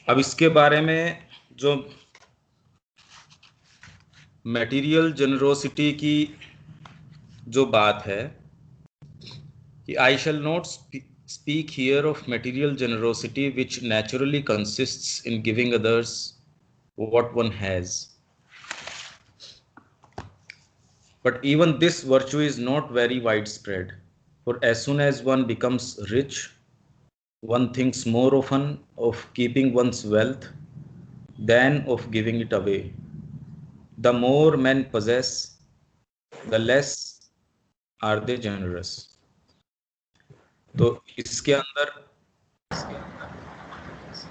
अब इसके बारे में जो मटेरियल जनरोसिटी की जो बात है कि I shall not speak here of material generosity which naturally consists in giving others what one has. But even this virtue is not very widespread. For as soon as one becomes rich, one thinks more often of keeping one's wealth than of giving it away. The more men possess, the less are they generous. तो इसके अंदर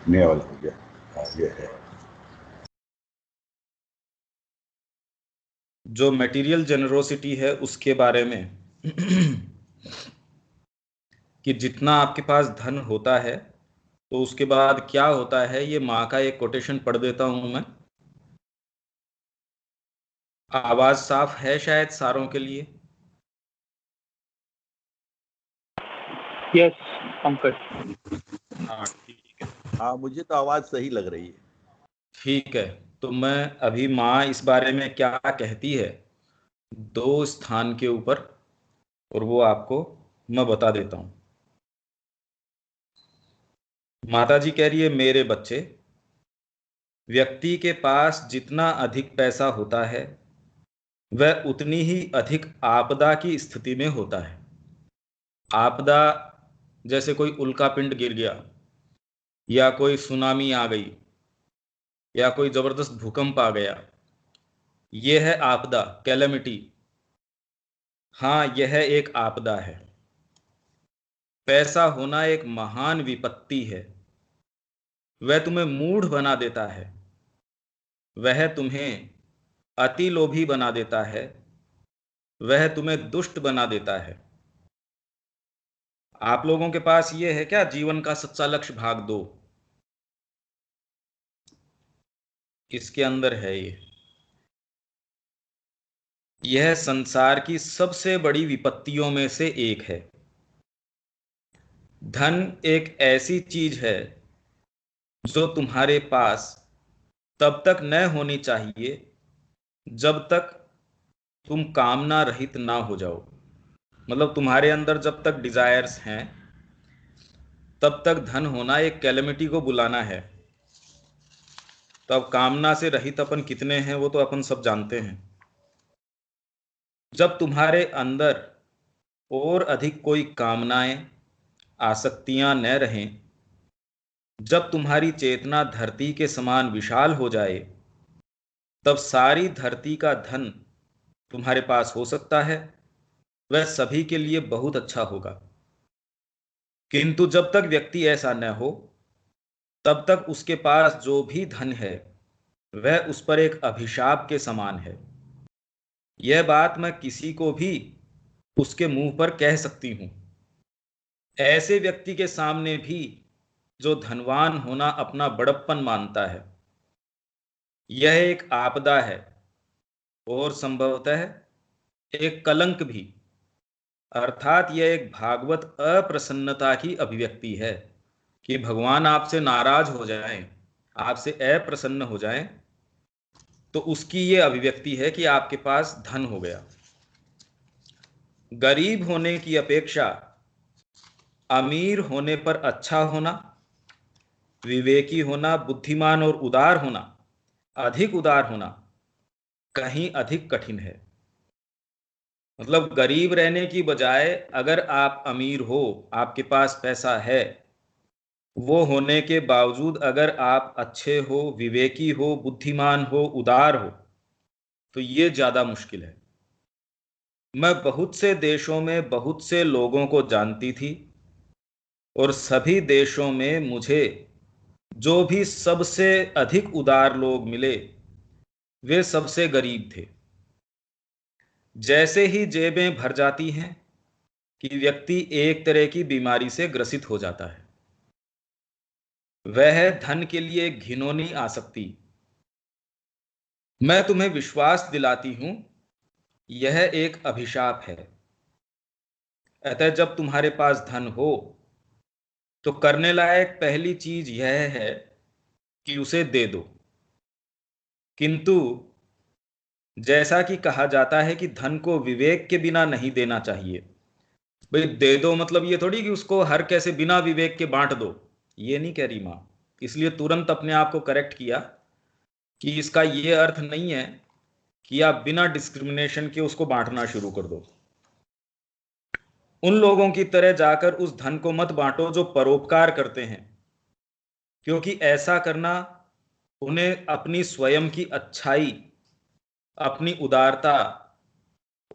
नया वाला हो गया। हाँ, ये है। जो मटेरियल जेनरोसिटी है उसके बारे में कि जितना आपके पास धन होता है तो उसके बाद क्या होता है, ये माँ का एक कोटेशन पढ़ देता हूं मैं। आवाज साफ है शायद सारों के लिए? यस पंकज। हाँ ठीक है। हाँ, मुझे तो आवाज सही लग रही है। ठीक है, तो मैं अभी माँ इस बारे में क्या कहती है दो स्थान के ऊपर, और वो आपको मैं बता देता हूं। माता जी कह रही है, मेरे बच्चे, व्यक्ति के पास जितना अधिक पैसा होता है वह उतनी ही अधिक आपदा की स्थिति में होता है। आपदा जैसे कोई उल्कापिंड गिर गया, या कोई सुनामी आ गई, या कोई जबरदस्त भूकंप आ गया, यह है आपदा, कैलेमिटी। हाँ, यह एक आपदा है। पैसा होना एक महान विपत्ति है। वह तुम्हें मूढ़ बना देता है, वह तुम्हें अति लोभी बना देता है, वह तुम्हें दुष्ट बना देता है। आप लोगों के पास यह है क्या, जीवन का सच्चा लक्ष्य भाग 2? इसके अंदर है ये। यह संसार की सबसे बड़ी विपत्तियों में से एक है। धन एक ऐसी चीज है जो तुम्हारे पास तब तक न होनी चाहिए जब तक तुम कामना रहित ना हो जाओ। मतलब तुम्हारे अंदर जब तक डिजायर्स हैं तब तक धन होना एक कैलेमिटी को बुलाना है। तो अब कामना से रहित अपन कितने हैं वो तो अपन सब जानते हैं। जब तुम्हारे अंदर और अधिक कोई कामनाएं, आसक्तियां न रहें, जब तुम्हारी चेतना धरती के समान विशाल हो जाए, तब सारी धरती का धन तुम्हारे पास हो सकता है। वह सभी के लिए बहुत अच्छा होगा। किंतु जब तक व्यक्ति ऐसा न हो तब तक उसके पास जो भी धन है वह उस पर एक अभिशाप के समान है। यह बात मैं किसी को भी उसके मुंह पर कह सकती हूं। ऐसे व्यक्ति के सामने भी जो धनवान होना अपना बड़प्पन मानता है, यह एक आपदा है और संभवतः एक कलंक भी। अर्थात यह एक भागवत अप्रसन्नता की अभिव्यक्ति है कि भगवान आपसे नाराज हो जाएं, आपसे अप्रसन्न हो जाएं, तो उसकी यह अभिव्यक्ति है कि आपके पास धन हो गया। गरीब होने की अपेक्षा अमीर होने पर अच्छा होना, विवेकी होना, बुद्धिमान और उदार होना, अधिक उदार होना कहीं अधिक कठिन है। मतलब गरीब रहने की बजाय अगर आप अमीर हो, आपके पास पैसा है, वो होने के बावजूद अगर आप अच्छे हो, विवेकी हो, बुद्धिमान हो, उदार हो, तो ये ज्यादा मुश्किल है। मैं बहुत से देशों में बहुत से लोगों को जानती थी, और सभी देशों में मुझे जो भी सबसे अधिक उदार लोग मिले वे सबसे गरीब थे। जैसे ही जेबें भर जाती हैं कि व्यक्ति एक तरह की बीमारी से ग्रसित हो जाता है। वह है धन के लिए घिनौनी आसक्ति। मैं तुम्हें विश्वास दिलाती हूं, यह एक अभिशाप है। अतः जब तुम्हारे पास धन हो तो करने लायक पहली चीज यह है कि उसे दे दो। किंतु जैसा कि कहा जाता है कि धन को विवेक के बिना नहीं देना चाहिए। भाई दे दो मतलब ये थोड़ी कि उसको हर कैसे बिना विवेक के बांट दो, ये नहीं कह रही माँ। इसलिए तुरंत अपने आप को करेक्ट किया कि इसका ये अर्थ नहीं है कि आप बिना डिस्क्रिमिनेशन के उसको बांटना शुरू कर दो। उन लोगों की तरह जाकर उस धन को मत बांटो जो परोपकार करते हैं, क्योंकि ऐसा करना उन्हें अपनी स्वयं की अच्छाई, अपनी उदारता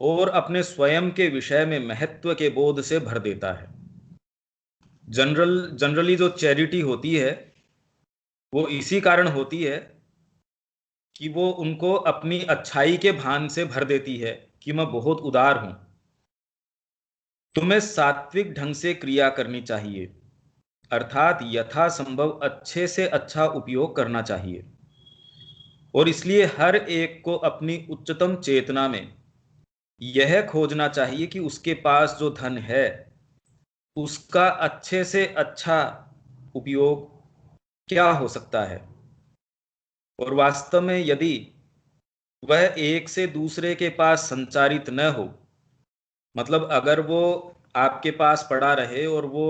और अपने स्वयं के विषय में महत्व के बोध से भर देता है। जनरली जो चैरिटी होती है वो इसी कारण होती है कि वो उनको अपनी अच्छाई के भान से भर देती है कि मैं बहुत उदार हूं। तुम्हें सात्विक ढंग से क्रिया करनी चाहिए, अर्थात यथासंभव अच्छे से अच्छा उपयोग करना चाहिए। और इसलिए हर एक को अपनी उच्चतम चेतना में यह खोजना चाहिए कि उसके पास जो धन है उसका अच्छे से अच्छा उपयोग क्या हो सकता है। और वास्तव में यदि वह एक से दूसरे के पास संचारित न हो, मतलब अगर वो आपके पास पड़ा रहे और वो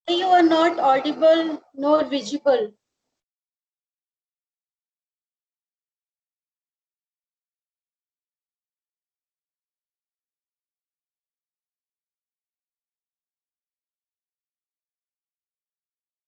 You are not audible nor visible.